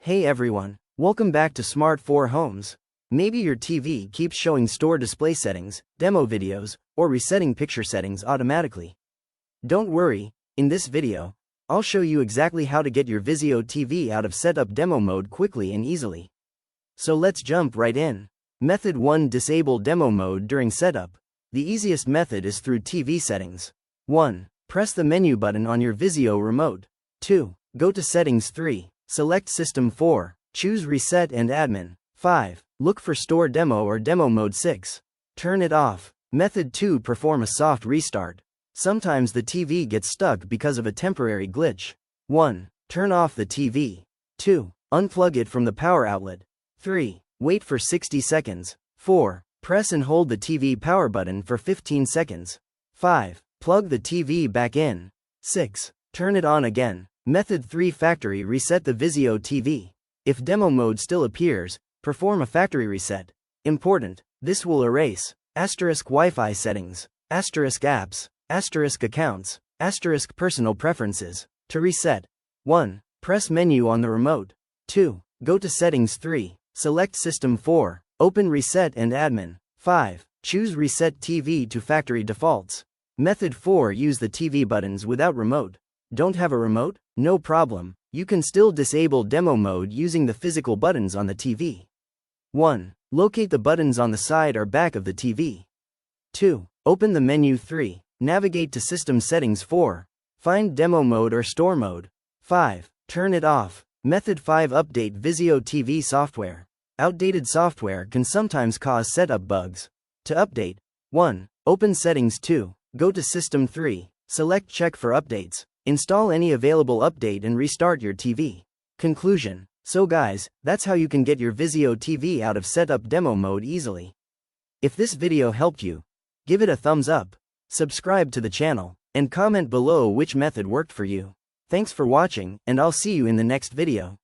Hey everyone, welcome back to Smart 4 Homes. Maybe your TV keeps showing store display settings, demo videos, or resetting picture settings automatically. Don't worry, in this video, I'll show you exactly how to get your Vizio TV out of setup demo mode quickly and easily. So let's jump right in. Method 1. Disable demo mode during setup. The easiest method is through TV settings. 1. Press the menu button on your Vizio remote. 2. Go to Settings. 3. Select System. 4. Choose Reset and Admin. 5. Look for Store Demo or Demo Mode. 6. Turn it off. Method 2. Perform a soft restart. Sometimes the TV gets stuck because of a temporary glitch. 1. Turn off the TV. 2. Unplug it from the power outlet. 3. Wait for 60 seconds. 4. Press and hold the TV power button for 15 seconds. 5. Plug the TV back in. 6. Turn it on again. Method 3. Factory reset the Vizio TV. If demo mode still appears, perform a factory reset. Important, this will erase *Wi-Fi settings, *apps, *accounts, *personal preferences. To reset: 1. Press menu on the remote. 2. Go to Settings. 3. Select System. 4. Open Reset and Admin. 5. Choose Reset TV to Factory Defaults. Method 4. Use the TV buttons without remote. Don't have a remote? No problem, you can still disable demo mode using the physical buttons on the TV. 1. Locate the buttons on the side or back of the TV. 2. Open the menu. 3. Navigate to System Settings. 4. Find Demo Mode or Store Mode. 5. Turn it off. Method 5. Update Vizio TV software. Outdated software can sometimes cause setup bugs. To update: 1. Open Settings. 2. Go to System. 3. Select Check for Updates. Install any available update and restart your TV. Conclusion: so guys, that's how you can get your Vizio TV out of setup demo mode easily. If this video helped you, give it a thumbs up, subscribe to the channel, and comment below which method worked for you. Thanks for watching, and I'll see you in the next video.